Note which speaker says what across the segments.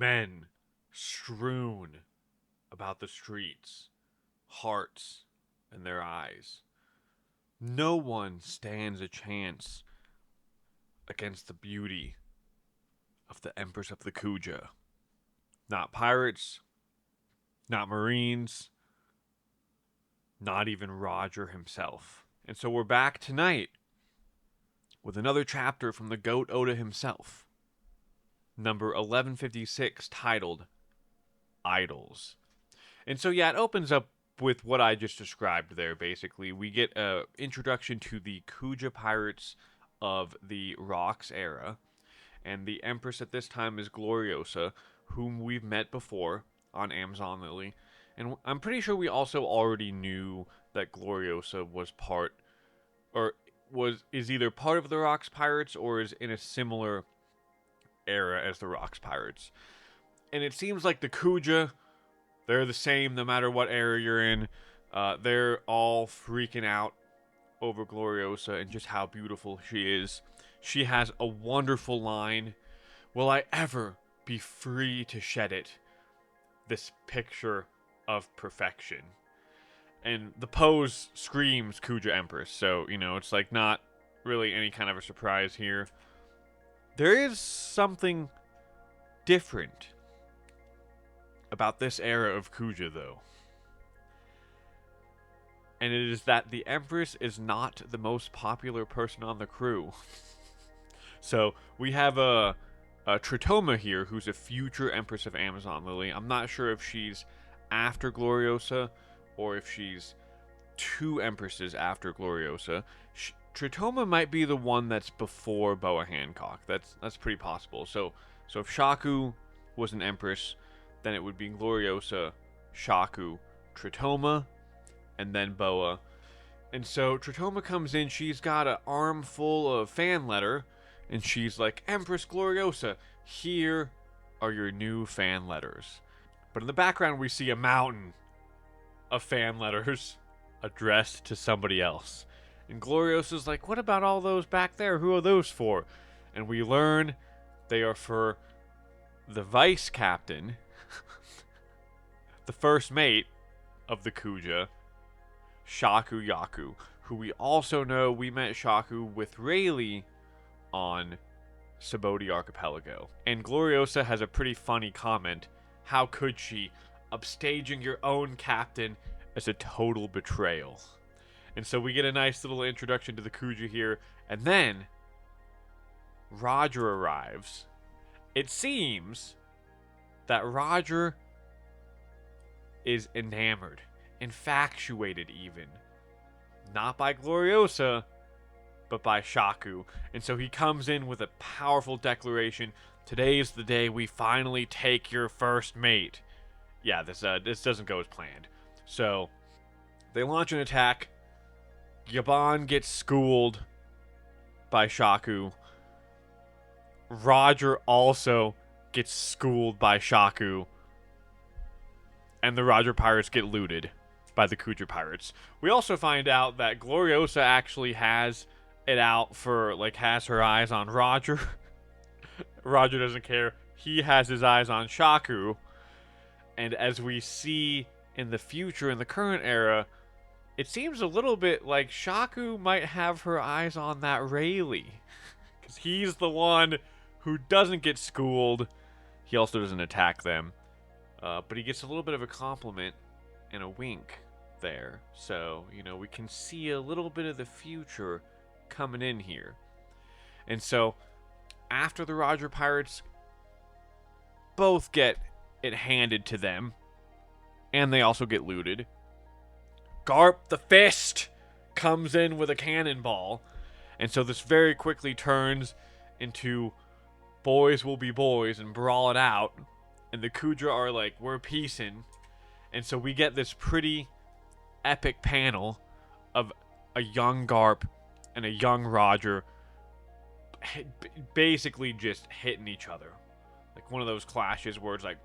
Speaker 1: Men strewn about the streets, hearts in their eyes. No one stands a chance against the beauty of the Empress of the Kuja. Not pirates, not marines, not even Roger himself. And so we're back tonight with another chapter from the Goat Oda himself. Number 1156, titled Idols. And so, yeah, it opens up with what I just described there, basically. We get an introduction to the Kuja pirates of the Rocks era. And the Empress at this time is Gloriosa, whom we've met before on Amazon Lily. And I'm pretty sure we also already knew that Gloriosa was part, or is either part of the Rocks Pirates or is in a similar era as the Rocks Pirates. And it seems like the Kuja, they're the same no matter what era you're in. They're all freaking out over Gloriosa and just how beautiful she is. She has a wonderful line. Will I ever be free to shed it? This picture of perfection. And the pose screams Kuja Empress. So, it's like not really any kind of a surprise here. There is something different about this era of Kuja, though. And it is that the Empress is not the most popular person on the crew. So we have a Tritoma here, who's a future Empress of Amazon Lily. I'm not sure if she's after Gloriosa or if she's two Empresses after Gloriosa. Tritoma might be the one that's before Boa Hancock. That's pretty possible. So if Shaku was an Empress, then it would be Gloriosa, Shaku, Tritoma, and then Boa. And so Tritoma comes in. She's got an armful of fan letter. And she's like, Empress Gloriosa, here are your new fan letters. But in the background, we see a mountain of fan letters addressed to somebody else. And Gloriosa's like, what about all those back there? Who are those for? And we learn they are for the vice captain, the first mate of the Kuja, Shaku Yaku, who we also know we met Shaku with Rayleigh on Saboti Archipelago. And Gloriosa has a pretty funny comment. How could she? Upstaging your own captain as a total betrayal. And so we get a nice little introduction to the Kuja here. And then Roger arrives. It seems that Roger is enamored, infatuated even. Not by Gloriosa, but by Shaku. And so he comes in with a powerful declaration. Today's the day we finally take your first mate. Yeah, this doesn't go as planned. So they launch an attack. Yabon gets schooled by Shaku. Roger also gets schooled by Shaku. And the Roger pirates get looted by the Kuja pirates. We also find out that Gloriosa actually has it out for, has her eyes on Roger. Roger doesn't care. He has his eyes on Shaku. And as we see in the future, in the current era, it seems a little bit like Shaku might have her eyes on that Rayleigh. Because he's the one who doesn't get schooled. He also doesn't attack them. But he gets a little bit of a compliment and a wink there. So, we can see a little bit of the future coming in here. And so, after the Roger Pirates both get it handed to them, and they also get looted, Garp the Fist comes in with a cannonball. And so this very quickly turns into boys will be boys and brawl it out. And the Kuja are like, we're peacing. And so we get this pretty epic panel of a young Garp and a young Roger basically just hitting each other. Like one of those clashes where it's like...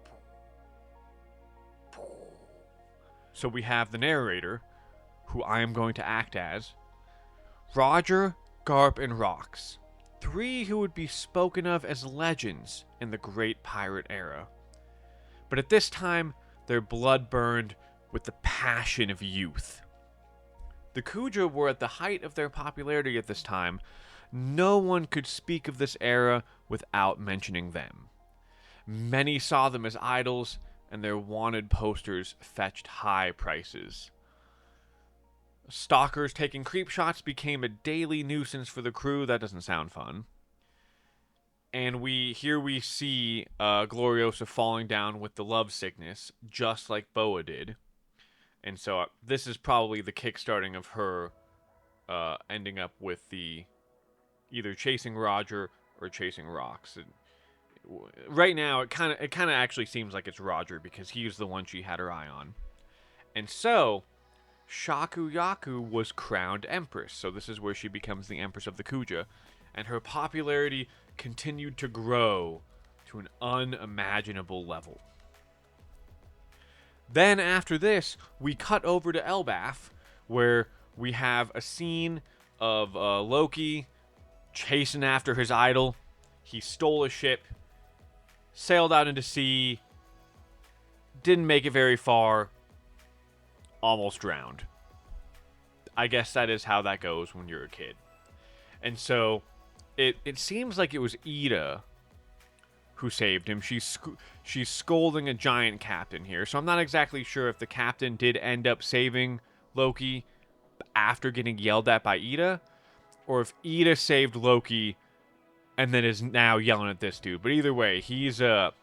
Speaker 1: So we have the narrator, who I am going to act as, Roger, Garp, and Rox. Three who would be spoken of as legends in the Great Pirate era. But at this time, their blood burned with the passion of youth. The Kuja were at the height of their popularity at this time. No one could speak of this era without mentioning them. Many saw them as idols, and their wanted posters fetched high prices. Stalkers taking creep shots became a daily nuisance for the crew. That doesn't sound fun. And we see Gloriosa falling down with the love sickness, just like Boa did. And so this is probably the kickstarting of her ending up with the either chasing Roger or chasing Rox. And right now, it kind of actually seems like it's Roger because he's the one she had her eye on. And so Shakuyaku was crowned Empress. So this is where she becomes the Empress of the Kuja, and her popularity continued to grow to an unimaginable level. Then after this, we cut over to Elbaf, where we have a scene of Loki chasing after his idol. He stole a ship, sailed out into sea, didn't make it very far, almost drowned. I guess that is how that goes when you're a kid. And so it seems like it was Ida who saved him. She's scolding a giant captain here. So I'm not exactly sure if the captain did end up saving Loki after getting yelled at by Ida, or if Ida saved Loki and then is now yelling at this dude. But either way, he's getting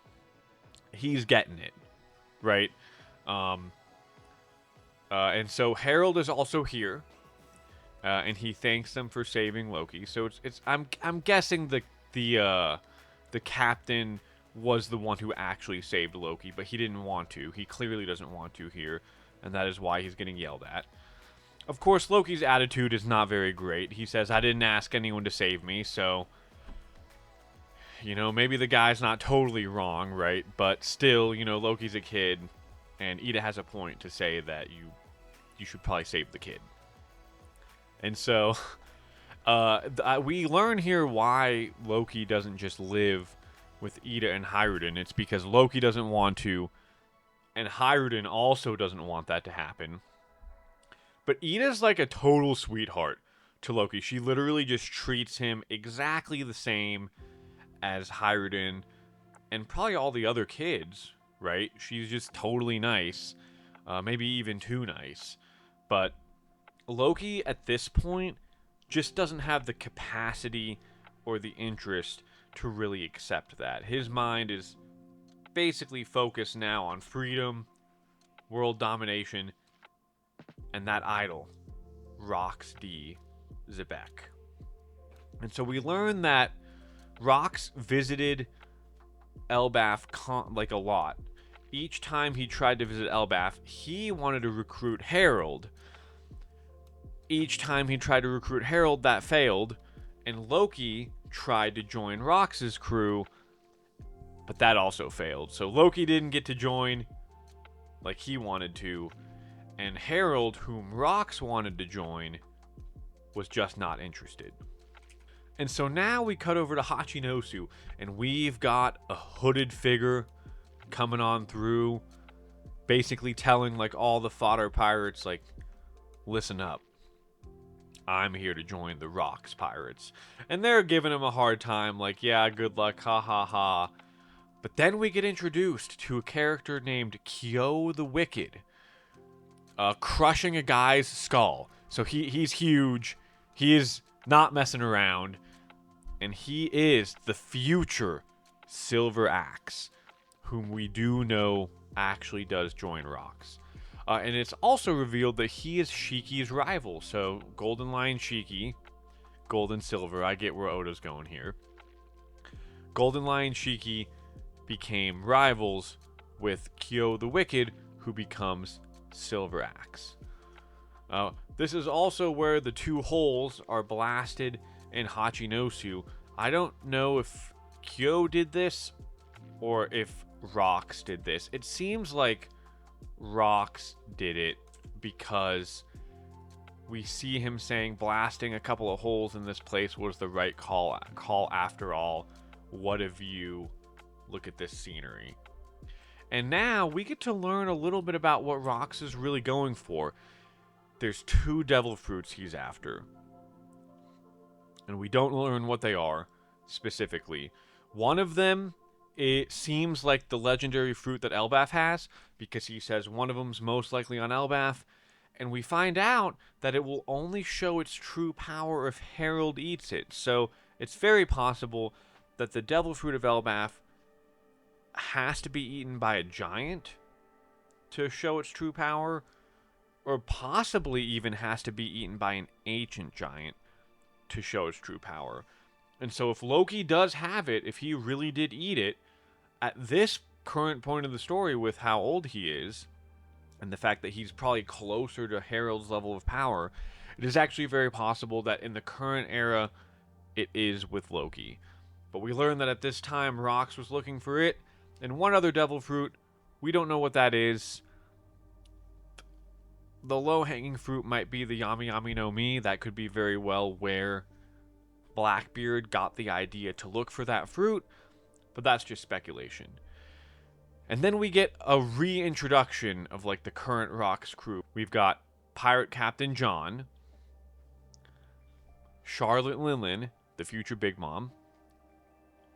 Speaker 1: it, right? And so Harold is also here, and he thanks them for saving Loki. So I'm guessing the captain was the one who actually saved Loki, but he didn't want to. He clearly doesn't want to here, and that is why he's getting yelled at. Of course, Loki's attitude is not very great. He says, I didn't ask anyone to save me, so, maybe the guy's not totally wrong, right? But still, Loki's a kid, and Ida has a point to say that you should probably save the kid. And so, we learn here why Loki doesn't just live with Ida and Hyrule. It's because Loki doesn't want to, and Hyrule also doesn't want that to happen. But Ida's like a total sweetheart to Loki. She literally just treats him exactly the same as Hyrule and probably all the other kids, right? She's just totally nice, maybe even too nice. But Loki, at this point, just doesn't have the capacity or the interest to really accept that. His mind is basically focused now on freedom, world domination, and that idol, Rox D. Zebek. And so we learn that Rox visited Elbaf a lot. Each time he tried to visit Elbaf, he wanted to recruit Harold. Each time he tried to recruit Harold, that failed, and Loki tried to join Rox's crew, but that also failed. So Loki didn't get to join like he wanted to, and Harold, whom Rox wanted to join, was just not interested. And so now we cut over to Hachinosu, and we've got a hooded figure coming on through, basically telling all the fodder pirates, listen up. I'm here to join the Rox pirates. And they're giving him a hard time, yeah, good luck, ha ha ha. But then we get introduced to a character named Kyo the Wicked, crushing a guy's skull. So he's huge. He is not messing around. And he is the future Silver Axe, whom we do know actually does join Rox. And it's also revealed that he is Shiki's rival. So Golden Lion Shiki, Gold and Silver. I get where Oda's going here. Golden Lion Shiki became rivals with Kyo the Wicked, who becomes Silver Axe. This is also where the two holes are blasted in Hachinosu. I don't know if Kyo did this or if Rox did this. It seems like Rox did it because we see him saying blasting a couple of holes in this place was the right call after all. What a view. Look at this scenery. And now we get to learn a little bit about what Rox is really going for. There's 2 devil fruits he's after. And we don't learn what they are specifically. One of them, it seems like the legendary fruit that Elbaf has, because he says one of them's most likely on Elbaf. And we find out that it will only show its true power if Harold eats it. So it's very possible that the devil fruit of Elbaf has to be eaten by a giant to show its true power, or possibly even has to be eaten by an ancient giant to show its true power. And so if Loki does have it, if he really did eat it, at this current point of the story with how old he is, and the fact that he's probably closer to Harold's level of power, it is actually very possible that in the current era, it is with Loki. But we learn that at this time, Rox was looking for it, and one other devil fruit. We don't know what that is. The low-hanging fruit might be the Yami Yami no Mi. That could be very well where Blackbeard got the idea to look for that fruit, but that's just speculation. And then we get a reintroduction of like the current Rox crew. We've got Pirate Captain John, Charlotte Linlin, the future Big Mom,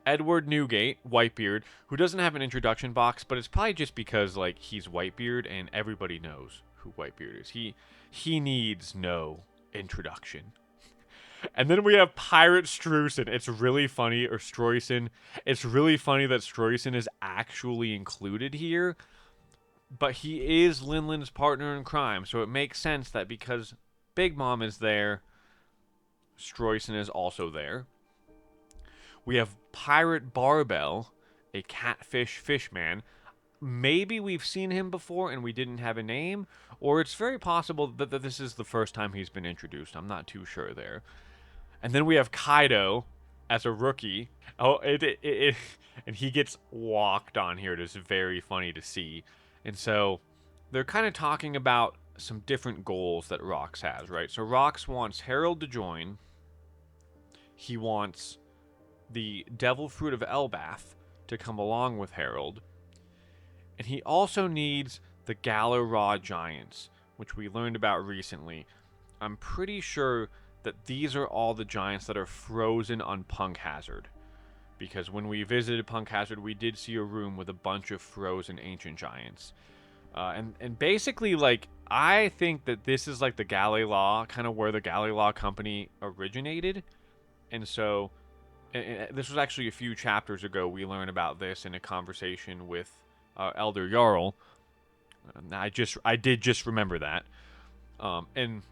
Speaker 1: Edward Newgate, Whitebeard, who doesn't have an introduction box, but it's probably just because like he's Whitebeard and everybody knows who Whitebeard is. He needs no introduction. And then we have Pirate Struyson. It's really funny, or Struyson. It's really funny that Struyson is actually included here, but he is Linlin's partner in crime, so it makes sense that because Big Mom is there, Struyson is also there. We have Pirate Barbell, a catfish fishman. Maybe we've seen him before and we didn't have a name, or it's very possible that this is the first time he's been introduced. I'm not too sure there. And then we have Kaido as a rookie. Oh, and he gets walked on here. It is very funny to see. And so they're kind of talking about some different goals that Rox has, right? So Rox wants Harold to join. He wants the Devil Fruit of Elbaf to come along with Harold. And he also needs the Galar Giants, which we learned about recently. I'm pretty sure that these are all the giants that are frozen on Punk Hazard. Because when we visited Punk Hazard, we did see a room with a bunch of frozen ancient giants. And basically, like, I think that this is like the Galalaw, kind of where the Galalaw company originated. And so, and this was actually a few chapters ago, we learned about this in a conversation with Elder Jarl. I did just remember that. And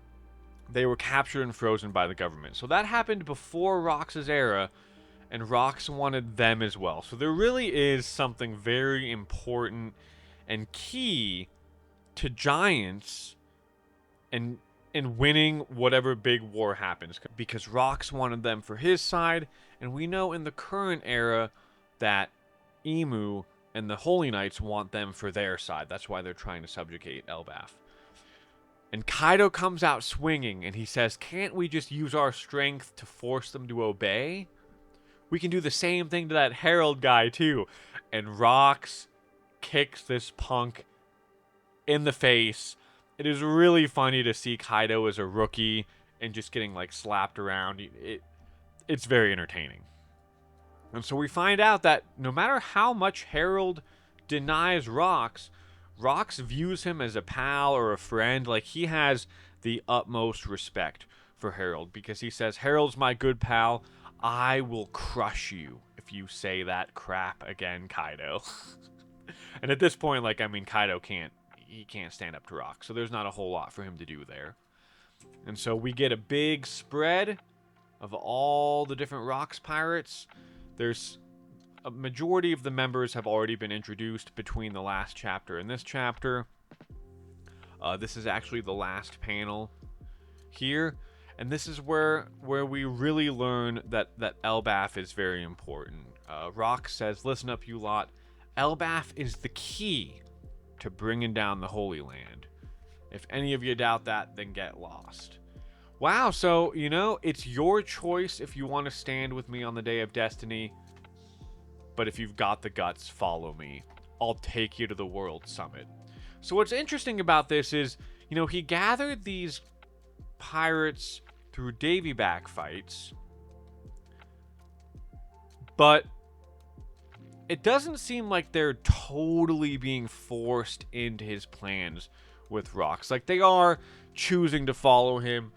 Speaker 1: they were captured and frozen by the government. So that happened before Rox's era, and Rox wanted them as well. So there really is something very important and key to giants and winning whatever big war happens, because Rox wanted them for his side, and we know in the current era that Emu and the Holy Knights want them for their side. That's why they're trying to subjugate Elbaf. And Kaido comes out swinging, and he says, can't we just use our strength to force them to obey? We can do the same thing to that Herald guy, too. And Rox kicks this punk in the face. It is really funny to see Kaido as a rookie and just getting, like, slapped around. It's very entertaining. And so we find out that no matter how much Harold denies Rox views him as a pal or a friend. Like, he has the utmost respect for Harold, because he says, Harold's my good pal. I will crush you if you say that crap again, Kaido. And at this point, like, I mean, Kaido can't stand up to Rox, so there's not a whole lot for him to do there. And so we get a big spread of all the different Rox pirates. There's a majority of the members have already been introduced between the last chapter and this chapter. This is actually the last panel here, and this is where we really learn that Elbaf is very important. Rox says, listen up, you lot. Elbaf is the key to bringing down the Holy Land. If any of you doubt that, then get lost. Wow, so, you know, it's your choice if you want to stand with me on the Day of Destiny. But if you've got the guts, follow me. I'll take you to the World Summit. So what's interesting about this is, he gathered these pirates through Davy back fights, but it doesn't seem like they're totally being forced into his plans with Rocks. Like, they are choosing to follow him,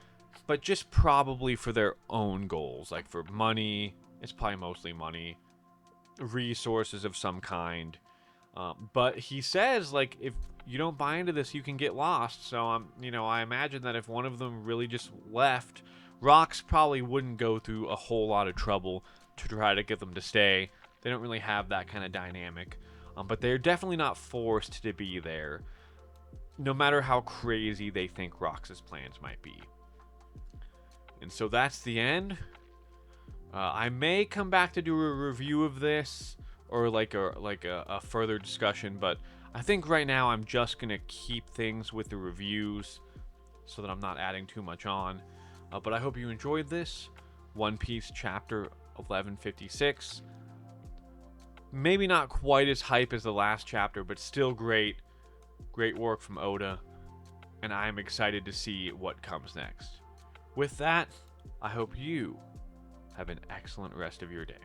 Speaker 1: but just probably for their own goals. Like, for money, it's probably mostly money, resources of some kind. But he says, like, if you don't buy into this, you can get lost. So, I imagine that if one of them really just left, Rocks probably wouldn't go through a whole lot of trouble to try to get them to stay. They don't really have that kind of dynamic. But they're definitely not forced to be there, no matter how crazy they think Rocks' plans might be. And so that's the end. I may come back to do a review of this, or like a further discussion, but I think right now I'm just gonna keep things with the reviews so that I'm not adding too much on. But I hope you enjoyed this One Piece chapter 1156. Maybe not quite as hype as the last chapter, but still great work from Oda, and I'm excited to see what comes next. With that, I hope you have an excellent rest of your day.